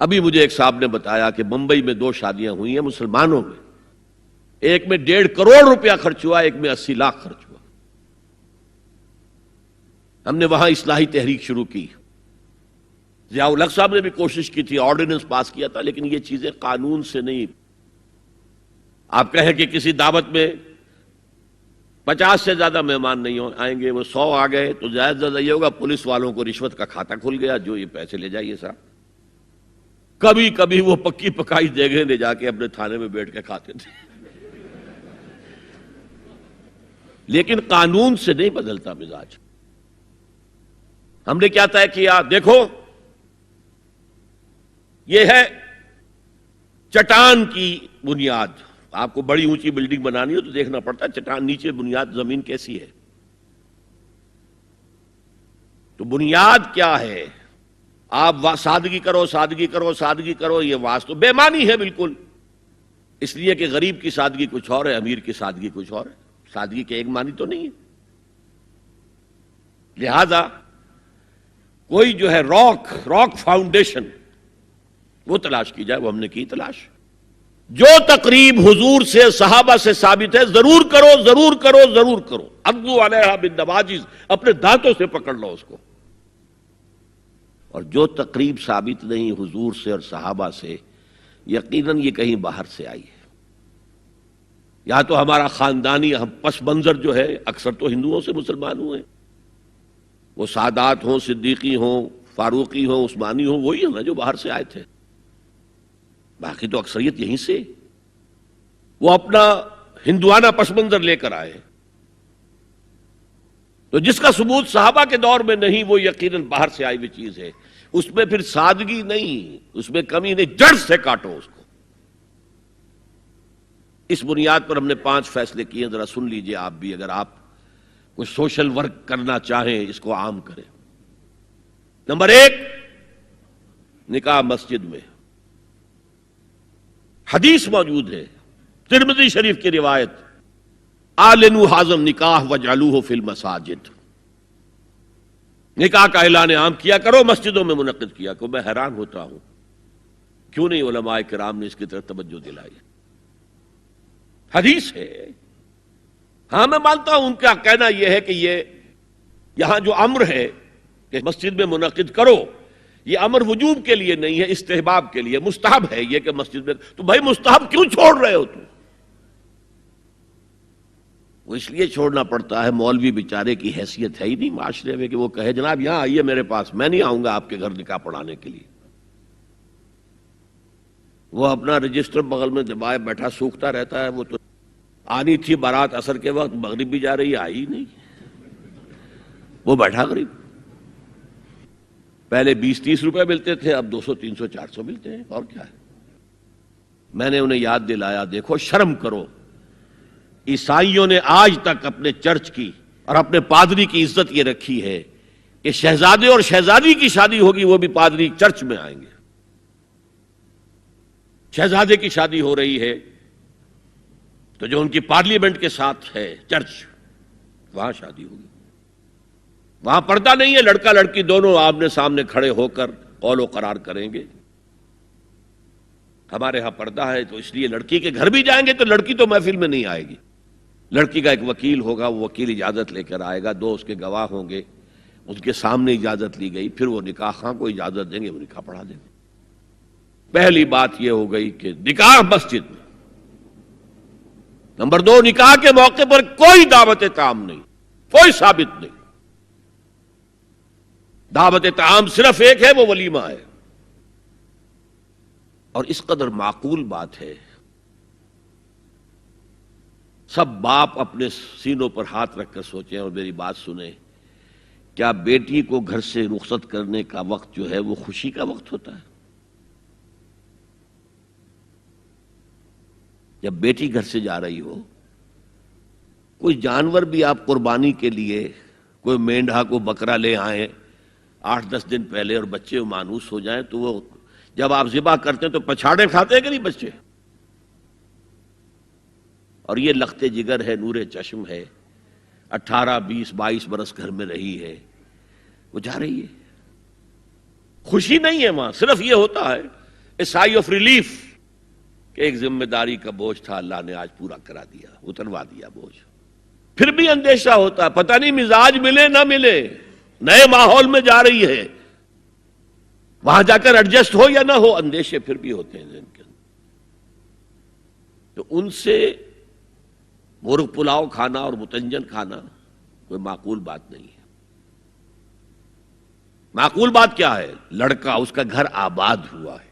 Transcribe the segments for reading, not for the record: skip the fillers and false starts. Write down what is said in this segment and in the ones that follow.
ابھی مجھے ایک صاحب نے بتایا کہ ممبئی میں 2 شادیاں ہوئی ہیں مسلمانوں میں، ایک میں 1.5 کروڑ روپیہ خرچ ہوا، ایک میں 80 لاکھ خرچ ہوا۔ ہم نے وہاں اصلاحی تحریک شروع کی، ضیاء الحق صاحب نے بھی کوشش کی تھی، آرڈیننس پاس کیا تھا، لیکن یہ چیزیں قانون سے نہیں۔ آپ کہیں کہ کسی دعوت میں 50 سے زیادہ مہمان نہیں آئیں گے، وہ 100 آ گئے تو زیادہ زیادہ یہ ہوگا پولیس والوں کو رشوت کا کھاتا کھل گیا، جو یہ پیسے لے جائیے صاحب۔ کبھی کبھی وہ پکی پکائی دیگیں لے جا کے اپنے تھانے میں بیٹھ کے کھاتے تھے، لیکن قانون سے نہیں بدلتا مزاج۔ ہم نے کیا طے کیا؟ دیکھو یہ ہے چٹان کی بنیاد۔ آپ کو بڑی اونچی بلڈنگ بنانی ہو تو دیکھنا پڑتا ہے چٹان نیچے بنیاد زمین کیسی ہے۔ تو بنیاد کیا ہے؟ آپ سادگی کرو، سادگی کرو، سادگی کرو، یہ واسطہ بے معنی ہے بالکل، اس لیے کہ غریب کی سادگی کچھ اور ہے، امیر کی سادگی کچھ اور ہے، سادگی کے ایک معنی تو نہیں ہے۔ لہذا کوئی جو ہے راک فاؤنڈیشن وہ تلاش کی جائے، وہ ہم نے کی تلاش۔ جو تقریب حضور سے صحابہ سے ثابت ہے ضرور کرو، ضرور کرو، ضرور کرو، عضوا علیہا بالنواجذ، اپنے دانتوں سے پکڑ لو اس کو۔ اور جو تقریب ثابت نہیں حضور سے اور صحابہ سے، یقیناً یہ کہیں باہر سے آئی ہے۔ یا تو ہمارا خاندانی پس منظر جو ہے، اکثر تو ہندوؤں سے مسلمان ہوئے، وہ سادات ہوں، صدیقی ہوں، فاروقی ہوں، عثمانی ہوں، وہی ہیں نا جو باہر سے آئے تھے، باقی تو اکثریت یہیں سے، وہ اپنا ہندوانہ پس منظر لے کر آئے۔ تو جس کا ثبوت صحابہ کے دور میں نہیں، وہ یقیناً باہر سے آئی ہوئی چیز ہے، اس میں پھر سادگی نہیں، اس میں کمی نہیں، جڑ سے کاٹو اس کو۔ اس بنیاد پر ہم نے 5 فیصلے کیے، ذرا سن لیجئے آپ بھی، اگر آپ کوئی سوشل ورک کرنا چاہیں اس کو عام کریں۔ نمبر 1، نکاح مسجد میں۔ حدیث موجود ہے، ترمذی شریف کی روایت، اعلنوا ھذا النکاح واجعلوہ فی المساجد، نکاح کا اعلان عام کیا کرو، مسجدوں میں منعقد کیا کرو۔ میں حیران ہوتا ہوں کیوں نہیں علماء کرام نے اس کی طرف توجہ دلائی۔ حدیث ہے، ہاں میں مانتا ہوں ان کا کہنا یہ ہے کہ یہ یہاں جو امر ہے کہ مسجد میں منعقد کرو، یہ امر وجوب کے لیے نہیں ہے، استحباب کے لیے، مستحب ہے یہ کہ مسجد میں۔ تو بھائی مستحب کیوں چھوڑ رہے ہو تم؟ وہ اس لیے چھوڑنا پڑتا ہے، مولوی بیچارے کی حیثیت ہے ہی نہیں معاشرے میں کہ وہ کہے جناب یہاں آئیے میرے پاس، میں نہیں آؤں گا آپ کے گھر نکاح پڑھانے کے لیے۔ وہ اپنا رجسٹر بغل میں دبائے بیٹھا سوکھتا رہتا ہے۔ وہ تو آنی تھی بارات عصر کے وقت، مغرب بھی جا رہی ہے، آئی ہی نہیں، وہ بیٹھا غریب۔ پہلے 20-30 روپے ملتے تھے، اب 200 300 400 ملتے ہیں، اور کیا ہے۔ میں نے انہیں یاد دلایا، دیکھو شرم کرو، عیسائیوں نے آج تک اپنے چرچ کی اور اپنے پادری کی عزت یہ رکھی ہے کہ شہزادے اور شہزادی کی شادی ہوگی وہ بھی پادری چرچ میں آئیں گے۔ شہزادے کی شادی ہو رہی ہے تو جو ان کی پارلیمنٹ کے ساتھ ہے چرچ، وہاں شادی ہوگی، وہاں پردہ نہیں ہے، لڑکا لڑکی دونوں آمنے سامنے کھڑے ہو کر قول و قرار کریں گے۔ ہمارے ہاں پردہ ہے تو اس لیے لڑکی کے گھر بھی جائیں گے تو لڑکی تو محفل میں نہیں آئے گی، لڑکی کا ایک وکیل ہوگا، وہ وکیل اجازت لے کر آئے گا، 2 اس کے گواہ ہوں گے، اس کے سامنے اجازت لی گئی، پھر وہ نکاح خواہ کو اجازت دیں گے، وہ نکاح پڑھا دیں گے۔ پہلی بات یہ ہو گئی کہ نکاح مسجد میں۔ نمبر 2، نکاح کے موقع پر کوئی دعوت طعام نہیں، کوئی ثابت نہیں۔ دعوت طعام صرف ایک ہے، وہ ولیمہ ہے، اور اس قدر معقول بات ہے، سب باپ اپنے سینوں پر ہاتھ رکھ کر سوچیں اور میری بات سنیں، کیا بیٹی کو گھر سے رخصت کرنے کا وقت جو ہے وہ خوشی کا وقت ہوتا ہے؟ جب بیٹی گھر سے جا رہی ہو، کوئی جانور بھی آپ قربانی کے لیے، کوئی مینڈھا کو بکرا لے آئیں 8-10 دن پہلے اور بچے مانوس ہو جائیں تو وہ جب آپ ذبح کرتے ہیں تو پچھاڑے کھاتے ہیں کہ نہیں بچے؟ اور یہ لخت جگر ہے، نور چشم ہے، 18 20 22 برس گھر میں رہی ہے، وہ جا رہی ہے، خوشی نہیں ہے وہاں، صرف یہ ہوتا ہے اے سائی آف ریلیف کہ ایک ذمہ داری کا بوجھ تھا، اللہ نے آج پورا کرا دیا، اتروا دیا بوجھ. پھر بھی اندیشہ ہوتا ہے، پتہ نہیں مزاج ملے نہ ملے، نئے ماحول میں جا رہی ہے، وہاں جا کر ایڈجسٹ ہو یا نہ ہو، اندیشے پھر بھی ہوتے ہیں ذہن کے اندر. تو ان سے مرغ پلاؤ کھانا اور متنجن کھانا کوئی معقول بات نہیں ہے. معقول بات کیا ہے؟ لڑکا، اس کا گھر آباد ہوا ہے،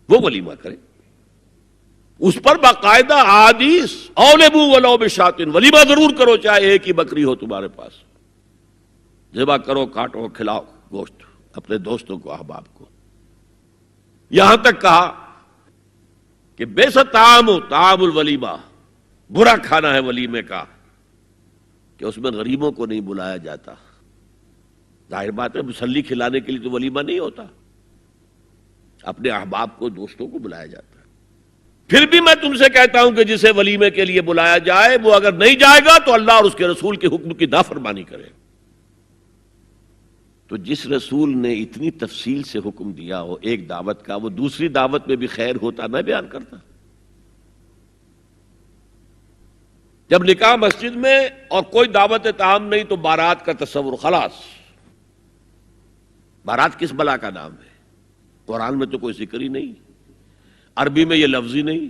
وہ ولیمہ کرے، اس پر باقاعدہ احادیث اولبو ولو بشاتن، ولیمہ ضرور کرو چاہے ایک ہی بکری ہو تمہارے پاس، ذبح کرو، کاٹو، کھلاؤ گوشت اپنے دوستوں کو، احباب کو. یہاں تک کہا کہ بیس طعام الولیمہ، برا کھانا ہے ولیمے کا کہ اس میں غریبوں کو نہیں بلایا جاتا. ظاہر بات ہے مسلی کھلانے کے لیے تو ولیمہ نہیں ہوتا، اپنے احباب کو، دوستوں کو بلایا جاتا ہے. پھر بھی میں تم سے کہتا ہوں کہ جسے ولیمے کے لیے بلایا جائے وہ اگر نہیں جائے گا تو اللہ اور اس کے رسول کے حکم کی نافرمانی کرے. تو جس رسول نے اتنی تفصیل سے حکم دیا ہو ایک دعوت کا، وہ دوسری دعوت میں بھی خیر ہوتا میں بیان کرتا. جب نکاح مسجد میں اور کوئی دعوت طعام نہیں تو بارات کا تصور، خلاص. بارات کس بلا کا نام ہے؟ قرآن میں تو کوئی ذکر ہی نہیں، عربی میں یہ لفظ ہی نہیں.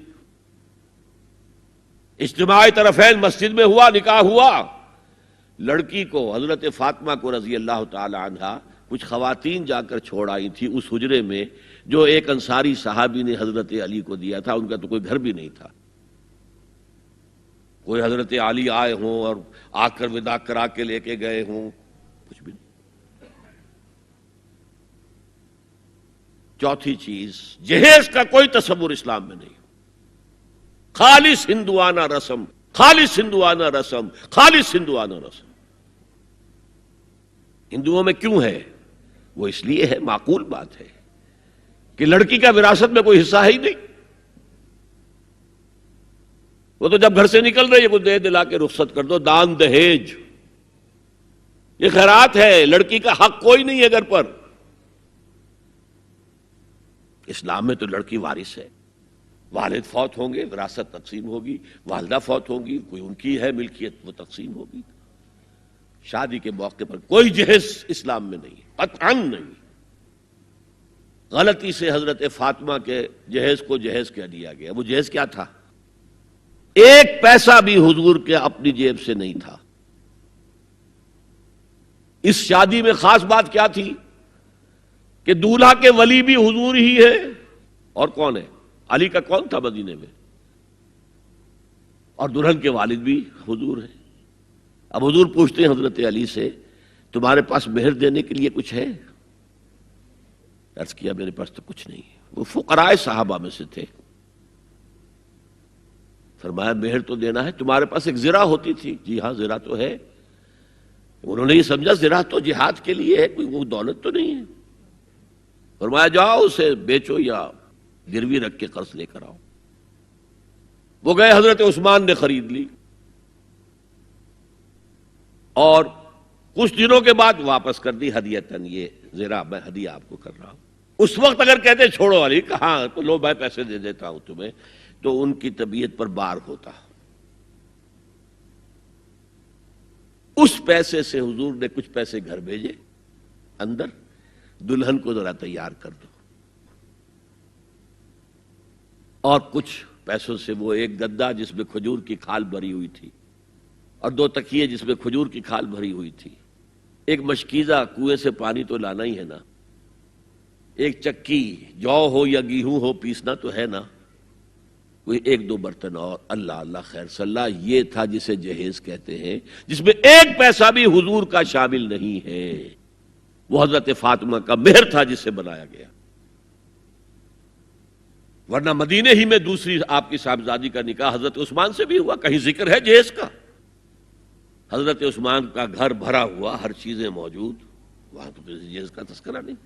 اجتماعی طرفین مسجد میں ہوا، نکاح ہوا. لڑکی کو، حضرت فاطمہ کو رضی اللہ تعالی عنہا، کچھ خواتین جا کر چھوڑ آئی تھی اس حجرے میں جو ایک انصاری صحابی نے حضرت علی کو دیا تھا. ان کا تو کوئی گھر بھی نہیں تھا. کوئی حضرت علی آئے ہوں اور آ کر وداع کرا کے لے کے گئے ہوں، کچھ بھی نہیں. چوتھی چیز، جہیز کا کوئی تصور اسلام میں نہیں. خالص ہندوانہ رسم، خالص ہندوانہ رسم، خالص ہندوانہ رسم. ہندوؤں میں کیوں ہے؟ وہ اس لیے ہے، معقول بات ہے کہ لڑکی کا وراثت میں کوئی حصہ ہے ہی نہیں. وہ تو جب گھر سے نکل رہی ہے کو دے دلا کے رخصت کر دو، دان دہیج، یہ خیرات ہے. لڑکی کا حق کوئی نہیں ہے گھر پر. اسلام میں تو لڑکی وارث ہے. والد فوت ہوں گے، وراثت تقسیم ہوگی. والدہ فوت ہوں گی، کوئی ان کی ہے ملکیت، وہ تقسیم ہوگی. شادی کے موقع پر کوئی جہیز اسلام میں نہیں، قطعاً نہیں. غلطی سے حضرت فاطمہ کے جہیز کو جہیز کہہ دیا گیا. وہ جہیز کیا تھا؟ ایک پیسہ بھی حضور کے اپنی جیب سے نہیں تھا. اس شادی میں خاص بات کیا تھی کہ دولہا کے ولی بھی حضور ہی ہے. اور کون ہے؟ علی کا کون تھا مدینے میں؟ اور دلہن کے والد بھی حضور ہیں. اب حضور پوچھتے ہیں حضرت علی سے، تمہارے پاس مہر دینے کے لیے کچھ ہے؟ عرض کیا میرے پاس تو کچھ نہیں. وہ فقراء صحابہ میں سے تھے. فرمایا مہر تو دینا ہے، تمہارے پاس ایک زرہ ہوتی تھی. جی ہاں زرہ تو ہے. انہوں نے یہ سمجھا زرہ تو جہاد کے لیے ہے، کوئی وہ دولت تو نہیں ہے. فرمایا جاؤ اسے بیچو یا گروی رکھ کے قرض لے کر آؤ. وہ گئے، حضرت عثمان نے خرید لی اور کچھ دنوں کے بعد واپس کر دی ہدیتاً. یہ زرہ میں ہدیہ آپ کو کر رہا ہوں. اس وقت اگر کہتے چھوڑو علی، کہاں تو لو میں پیسے دے دیتا ہوں تمہیں، تو ان کی طبیعت پر بار ہوتا. اس پیسے سے حضور نے کچھ پیسے گھر بھیجے اندر، دلہن کو ذرا تیار کر دو. اور کچھ پیسوں سے وہ ایک گدا جس میں کھجور کی کھال بھری ہوئی تھی، اور 2 تکیے جس میں کھجور کی کھال بھری ہوئی تھی، ایک مشکیزہ، کنویں سے پانی تو لانا ہی ہے نا، ایک چکی، جو ہو یا گیہوں ہو پیسنا تو ہے نا، کوئی 1-2 برتن اور. اللہ اللہ خیر صلی اللہ. یہ تھا جسے جہیز کہتے ہیں، جس میں ایک پیسہ بھی حضور کا شامل نہیں ہے. وہ حضرت فاطمہ کا مہر تھا جس سے بنایا گیا. ورنہ مدینے ہی میں دوسری آپ کی صاحبزادی کا نکاح حضرت عثمان سے بھی ہوا. کہیں ذکر ہے جہیز کا؟ حضرت عثمان کا گھر بھرا ہوا، ہر چیزیں موجود، وہاں تو کسی جہیز کا تذکرہ نہیں.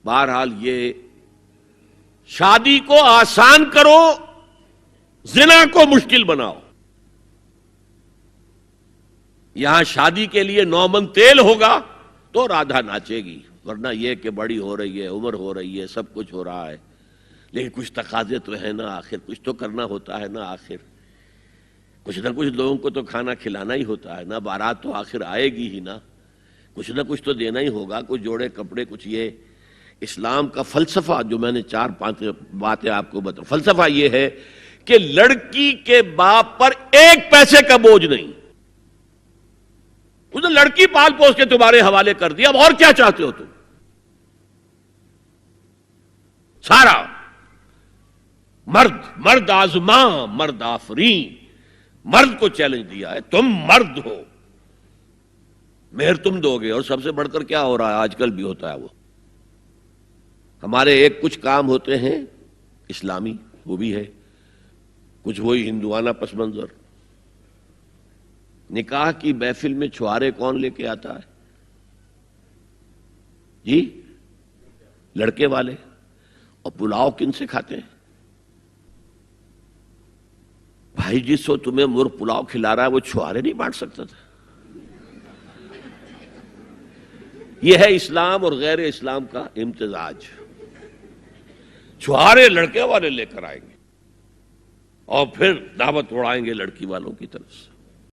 بہرحال یہ شادی کو آسان کرو، زنا کو مشکل بناؤ. یہاں شادی کے لیے 9 من تیل ہوگا تو رادھا ناچے گی. ورنہ یہ کہ بڑی ہو رہی ہے، عمر ہو رہی ہے، سب کچھ ہو رہا ہے، لیکن کچھ تقاضے تو ہیں نا، آخر کچھ تو کرنا ہوتا ہے نا، آخر کچھ نہ کچھ لوگوں کو تو کھانا کھلانا ہی ہوتا ہے نا، بارات تو آخر آئے گی ہی نا، کچھ نہ کچھ تو دینا ہی ہوگا، کچھ جوڑے کپڑے، کچھ یہ اسلام کا فلسفہ جو میں نے 4-5 باتیں آپ کو بتا، فلسفہ یہ ہے کہ لڑکی کے باپ پر ایک پیسے کا بوجھ نہیں، اس نے لڑکی پال پوس کے تمہارے حوالے کر دیا، اب اور کیا چاہتے ہو تم؟ سارا مرد آزماں مرد آفرین، مرد کو چیلنج دیا ہے، تم مرد ہو، مہر تم دو گے، اور سب سے بڑھ کر کیا ہو رہا ہے آج کل بھی ہوتا ہے، وہ ہمارے ایک کچھ کام ہوتے ہیں اسلامی، وہ بھی ہے، کچھ وہی ہندوانہ پس منظر۔ نکاح کی محفل میں چھوارے کون لے کے آتا ہے جی؟ لڑکے والے، اور پلاؤ کن سے کھاتے ہیں؟ بھائی جس کو تمہیں مرغ پلاؤ کھلا رہا ہے وہ چھوارے نہیں بانٹ سکتا تھا؟ یہ ہے اسلام اور غیر اسلام کا امتزاج، چھوارے لڑکے والے لے کر آئیں گے اور پھر دعوت اڑائیں گے لڑکی والوں کی طرف سے۔